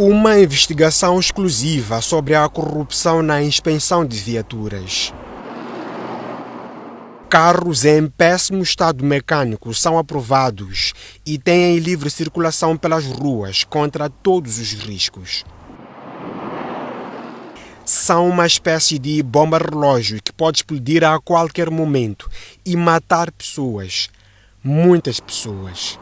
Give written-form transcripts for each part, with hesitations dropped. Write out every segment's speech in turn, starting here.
Uma investigação exclusiva sobre a corrupção na inspeção de viaturas. Carros em péssimo estado mecânico são aprovados e têm livre circulação pelas ruas contra todos os riscos. São uma espécie de bomba-relógio que pode explodir a qualquer momento e matar pessoas, muitas pessoas.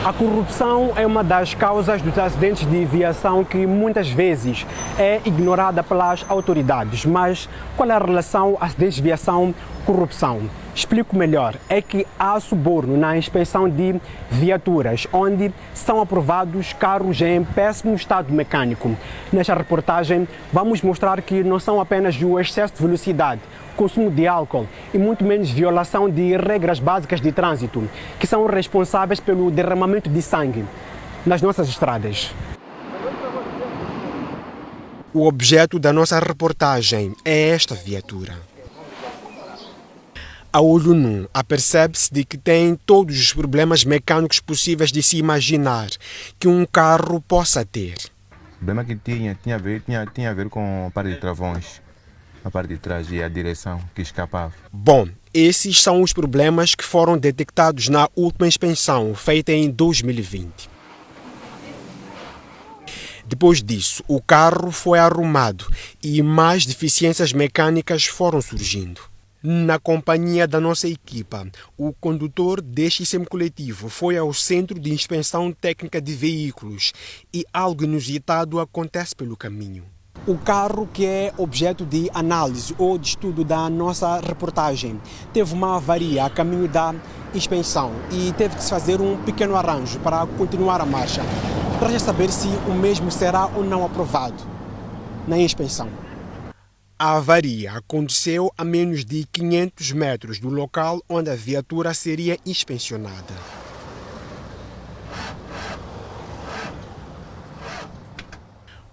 A corrupção é uma das causas dos acidentes de viação que muitas vezes é ignorada pelas autoridades. Mas qual é a relação acidentes de viação-corrupção? Explico melhor. É que há suborno na inspeção de viaturas, onde são aprovados carros em péssimo estado mecânico. Nesta reportagem vamos mostrar que não são apenas o excesso de velocidade, consumo de álcool e muito menos violação de regras básicas de trânsito, que são responsáveis pelo derramamento de sangue nas nossas estradas. O objeto da nossa reportagem é esta viatura. A olho nu, apercebe-se de que tem todos os problemas mecânicos possíveis de se imaginar que um carro possa ter. O problema que tinha a ver com a parte de travões. A parte de trás e a direção que escapava. Bom, esses são os problemas que foram detectados na última inspeção, feita em 2020. Depois disso, o carro foi arrumado e mais deficiências mecânicas foram surgindo. Na companhia da nossa equipa, o condutor deste semicoletivo foi ao Centro de Inspeção Técnica de Veículos e algo inusitado acontece pelo caminho. O carro que é objeto de análise ou de estudo da nossa reportagem teve uma avaria a caminho da inspeção e teve que se fazer um pequeno arranjo para continuar a marcha, para já saber se o mesmo será ou não aprovado na inspeção. A avaria aconteceu a menos de 500 metros do local onde a viatura seria inspecionada.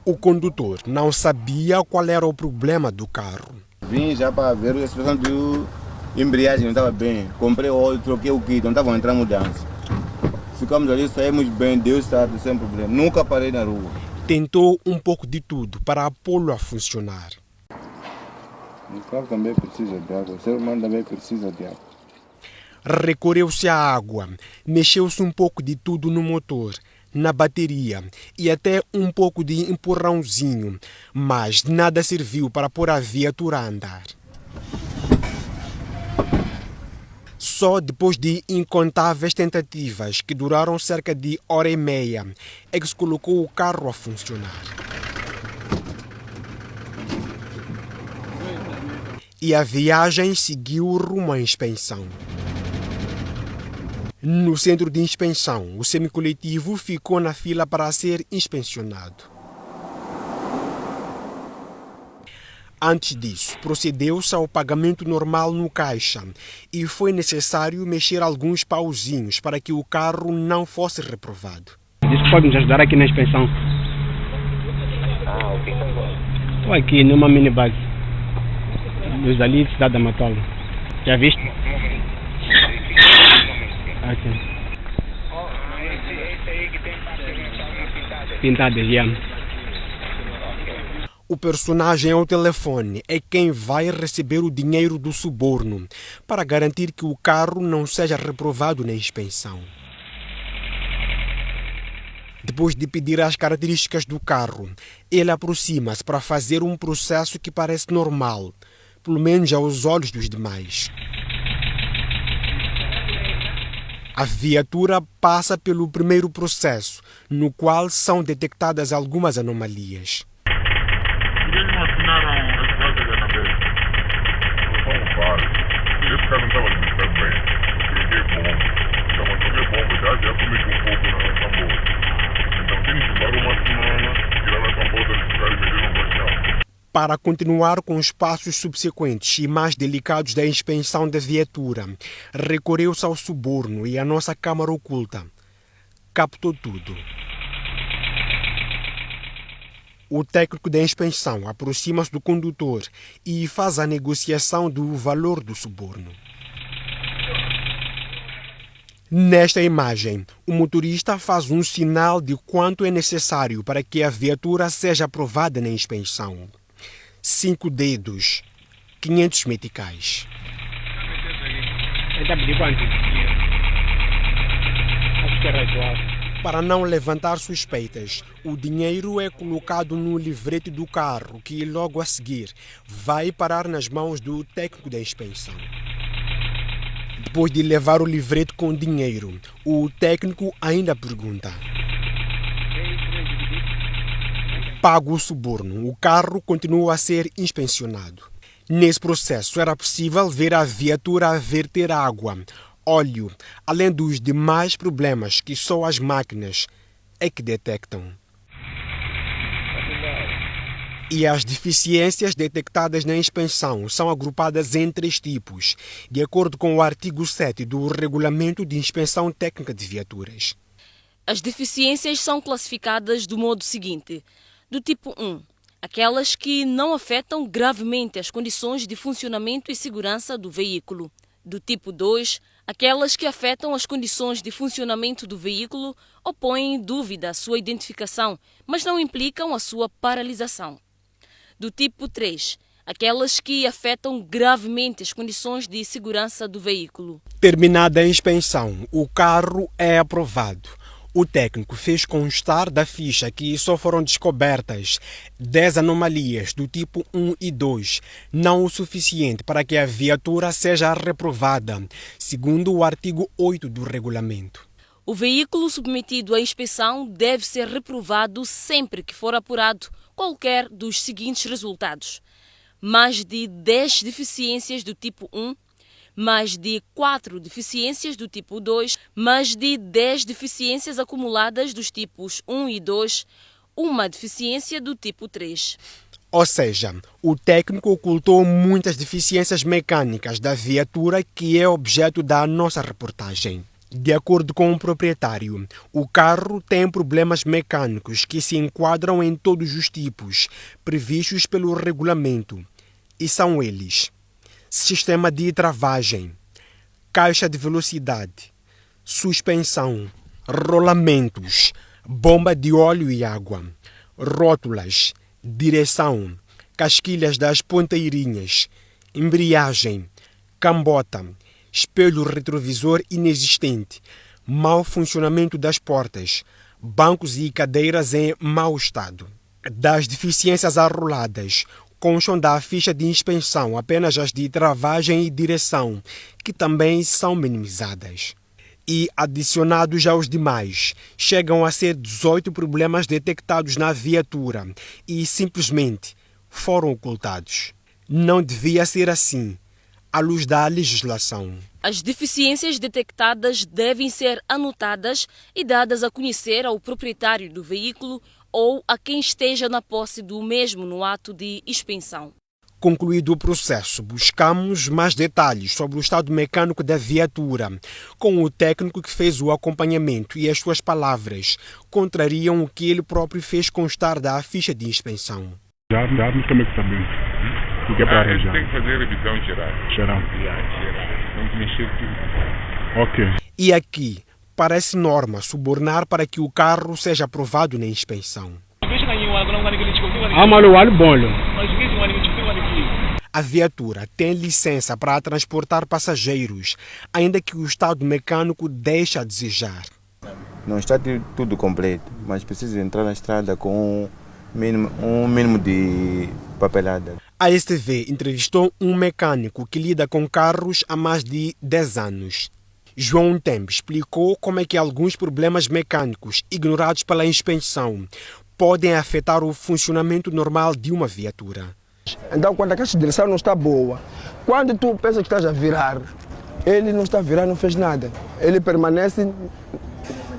O condutor não sabia qual era o problema do carro. Vim já para ver a situação da embreagem, não estava bem. Comprei óleo, troquei o kit, não estava a entrar mudança. Ficamos ali, saímos bem, Deus sabe, sem problema. Nunca parei na rua. Tentou um pouco de tudo para pô-lo a funcionar. O carro também precisa de água, o ser humano também precisa de água. Recorreu-se à água, mexeu-se um pouco de tudo no motor, na bateria e até um pouco de empurrãozinho, mas nada serviu para pôr a viatura a andar. Só depois de incontáveis tentativas, que duraram cerca de hora e meia, é que se colocou o carro a funcionar. E a viagem seguiu rumo à inspeção. No centro de inspeção, o semicoletivo ficou na fila para ser inspecionado. Antes disso, procedeu-se ao pagamento normal no caixa e foi necessário mexer alguns pauzinhos para que o carro não fosse reprovado. Isso pode nos ajudar aqui na inspeção. Estou aqui numa minibase dos ali de Cidade da Matola. Já viste? Okay. Pintada, já. O personagem ao telefone é quem vai receber o dinheiro do suborno para garantir que o carro não seja reprovado na inspeção. Depois de pedir as características do carro, ele aproxima-se para fazer um processo que parece normal, pelo menos aos olhos dos demais. A viatura passa pelo primeiro processo, no qual são detectadas algumas anomalias. Eles não assinaram as placas da cabeça. Não são vários. Esse cara não estava limitando bem. Eu troquei bomba. Então, eu troquei bomba já comi um pouco na tambor. Então, tem que levar uma semana, tirar a tambor da cidade e meter no baixão. Para continuar com os passos subsequentes e mais delicados da inspeção da viatura, recorreu-se ao suborno e a nossa câmara oculta captou tudo. O técnico da inspeção aproxima-se do condutor e faz a negociação do valor do suborno. Nesta imagem, o motorista faz um sinal de quanto é necessário para que a viatura seja aprovada na inspeção. 5 dedos, 500 meticais. Para não levantar suspeitas, o dinheiro é colocado no livrete do carro, que logo a seguir vai parar nas mãos do técnico da inspeção. Depois de levar o livrete com dinheiro, o técnico ainda pergunta: pago o suborno, o carro continua a ser inspecionado. Nesse processo era possível ver a viatura a verter água, óleo, além dos demais problemas que só as máquinas é que detectam. E as deficiências detectadas na inspeção são agrupadas em 3 tipos, de acordo com o artigo 7 do Regulamento de Inspeção Técnica de Viaturas. As deficiências são classificadas do modo seguinte: do tipo 1, aquelas que não afetam gravemente as condições de funcionamento e segurança do veículo; do tipo 2, aquelas que afetam as condições de funcionamento do veículo ou põem em dúvida a sua identificação, mas não implicam a sua paralisação; do tipo 3, aquelas que afetam gravemente as condições de segurança do veículo. Terminada a inspeção, o carro é aprovado. O técnico fez constar da ficha que só foram descobertas 10 anomalias do tipo 1 e 2, não o suficiente para que a viatura seja reprovada, segundo o artigo 8 do regulamento. O veículo submetido à inspeção deve ser reprovado sempre que for apurado qualquer dos seguintes resultados: mais de 10 deficiências do tipo 1, mais de 4 deficiências do tipo 2, mais de 10 deficiências acumuladas dos tipos 1 e 2, uma deficiência do tipo 3. Ou seja, o técnico ocultou muitas deficiências mecânicas da viatura que é objeto da nossa reportagem. De acordo com o proprietário, o carro tem problemas mecânicos que se enquadram em todos os tipos previstos pelo regulamento, e são eles: sistema de travagem, caixa de velocidade, suspensão, rolamentos, bomba de óleo e água, rótulas, direção, casquilhas das ponteirinhas, embreagem, cambota, espelho retrovisor inexistente, mau funcionamento das portas, bancos e cadeiras em mau estado. Das deficiências arroladas, constam da ficha de inspeção apenas as de travagem e direção, que também são minimizadas. E, adicionados aos demais, chegam a ser 18 problemas detectados na viatura e simplesmente foram ocultados. Não devia ser assim, à luz da legislação. As deficiências detectadas devem ser anotadas e dadas a conhecer ao proprietário do veículo ou a quem esteja na posse do mesmo no ato de inspeção. Concluído o processo, buscamos mais detalhes sobre o estado mecânico da viatura, com o técnico que fez o acompanhamento, e as suas palavras contrariam o que ele próprio fez constar da ficha de inspeção. Já não também sabemos o que é para arranjar. Tem que fazer revisão geral. Geral. Tem que mexer tudo. Ok. E aqui, parece norma subornar para que o carro seja aprovado na inspeção. A viatura tem licença para transportar passageiros, ainda que o estado mecânico deixe a desejar. Não está tudo completo, mas precisa entrar na estrada com um mínimo de papelada. A STV entrevistou um mecânico que lida com carros há mais de 10 anos. João Tempo explicou como é que alguns problemas mecânicos ignorados pela inspeção podem afetar o funcionamento normal de uma viatura. Então, quando a caixa de direção não está boa, quando tu pensas que estás a virar, ele não está a virar, não fez nada. Ele permanece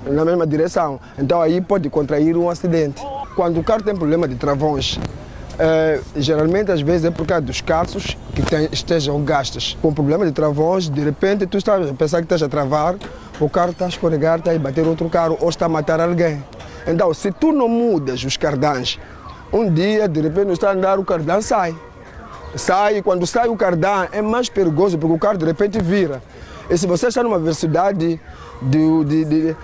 na mesma direção. Então, aí pode contrair um acidente. Quando o carro tem problema de travões, geralmente, às vezes, é por causa dos calços que estejam gastos. Com problema de travões, de repente, tu estás a pensar que estás a travar, o carro está a escorregar, está a bater outro carro ou está a matar alguém. Então, se tu não mudas os cardãs, um dia, de repente, está a andar, o cardan sai. Sai, quando sai o cardan, é mais perigoso, porque o carro, de repente, vira. E se você está numa velocidade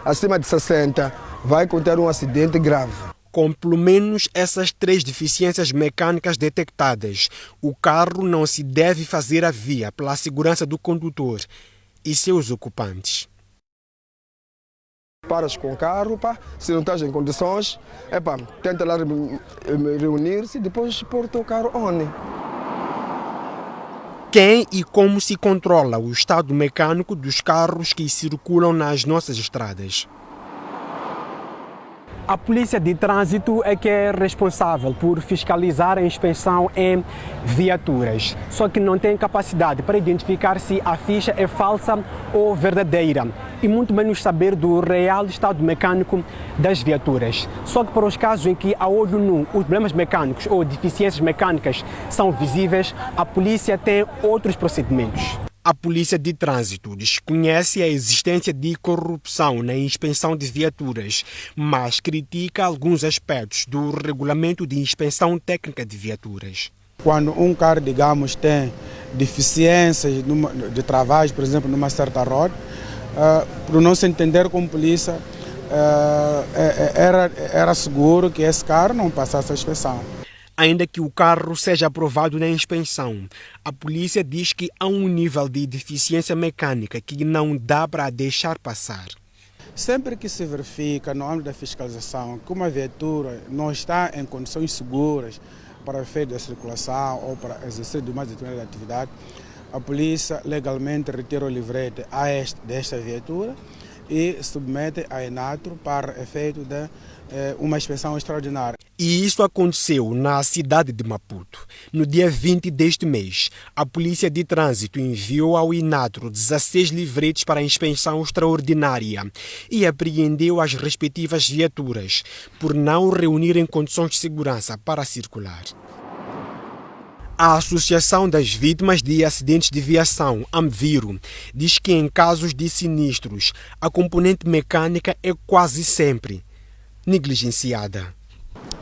acima de 60, vai conter um acidente grave. Com pelo menos essas 3 deficiências mecânicas detectadas, o carro não se deve fazer a via pela segurança do condutor e seus ocupantes. Paras com o carro, se não estás em condições, tenta lá reunir-se e depois pôr o teu carro on. Quem e como se controla o estado mecânico dos carros que circulam nas nossas estradas? A Polícia de Trânsito é que é responsável por fiscalizar a inspeção em viaturas, só que não tem capacidade para identificar se a ficha é falsa ou verdadeira e muito menos saber do real estado mecânico das viaturas. Só que para os casos em que a olho nu os problemas mecânicos ou deficiências mecânicas são visíveis, a polícia tem outros procedimentos. A Polícia de Trânsito desconhece a existência de corrupção na inspeção de viaturas, mas critica alguns aspectos do Regulamento de Inspeção Técnica de Viaturas. Quando um carro, digamos, tem deficiências de travagem, por exemplo, numa certa roda, por não se entender como polícia, era seguro que esse carro não passasse a inspeção. Ainda que o carro seja aprovado na inspeção, a polícia diz que há um nível de deficiência mecânica que não dá para deixar passar. Sempre que se verifica no âmbito da fiscalização que uma viatura não está em condições seguras para efeito da circulação ou para exercer de uma determinada atividade, a polícia legalmente retira o livrete desta viatura e submete a Enatro para efeito de uma inspeção extraordinária. E isso aconteceu na cidade de Maputo. No dia 20 deste mês, a Polícia de Trânsito enviou ao Enatro 16 livretes para inspeção extraordinária e apreendeu as respectivas viaturas por não reunirem condições de segurança para circular. A Associação das Vítimas de Acidentes de Viação, AMVIRO, diz que em casos de sinistros, a componente mecânica é quase sempre negligenciada.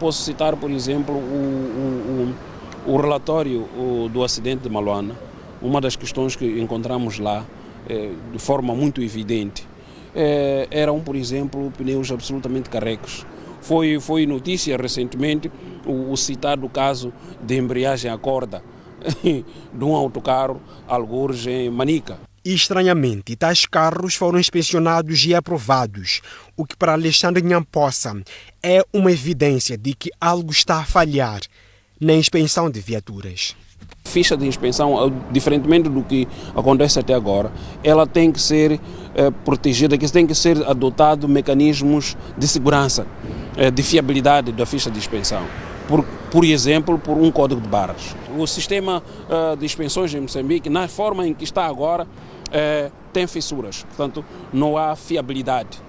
Posso citar, por exemplo, o relatório do acidente de Maluana. Uma das questões que encontramos lá, de forma muito evidente, eram, por exemplo, pneus absolutamente carecos. Foi notícia recentemente o citado caso de embreagem a corda de um autocarro, algures em Manica. E, estranhamente, tais carros foram inspecionados e aprovados, o que para Alexandre Nyamposa é uma evidência de que algo está a falhar na inspeção de viaturas. A ficha de inspeção, diferentemente do que acontece até agora, ela tem que ser protegida, que tem que ser adotado mecanismos de segurança, de fiabilidade da ficha de inspeção. Por exemplo, por um código de barras. O sistema de inspeções em Moçambique, na forma em que está agora, tem fissuras, portanto, não há fiabilidade.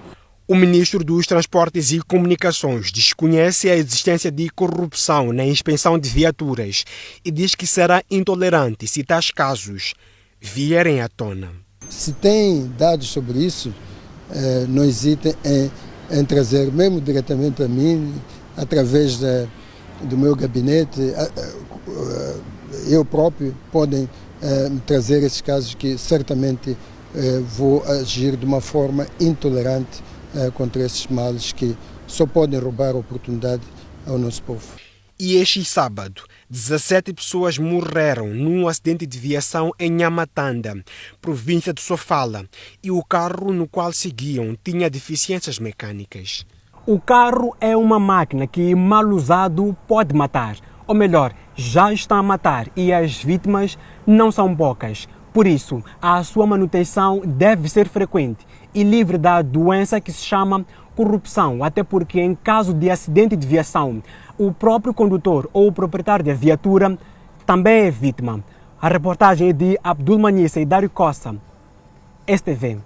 O ministro dos Transportes e Comunicações desconhece a existência de corrupção na inspeção de viaturas e diz que será intolerante se tais casos vierem à tona. Se tem dados sobre isso, não hesitem em trazer, mesmo diretamente a mim, através do meu gabinete, eu próprio, podem trazer esses casos que certamente vou agir de uma forma intolerante contra esses males que só podem roubar a oportunidade ao nosso povo. E este sábado, 17 pessoas morreram num acidente de viação em Nhamatanda, província de Sofala, e o carro no qual seguiam tinha deficiências mecânicas. O carro é uma máquina que, mal usado, pode matar. Ou melhor, já está a matar e as vítimas não são poucas. Por isso, a sua manutenção deve ser frequente e livre da doença que se chama corrupção, até porque em caso de acidente de viação, o próprio condutor ou o proprietário da viatura também é vítima. A reportagem é de Abdul Manissa e Dário Costa, STV.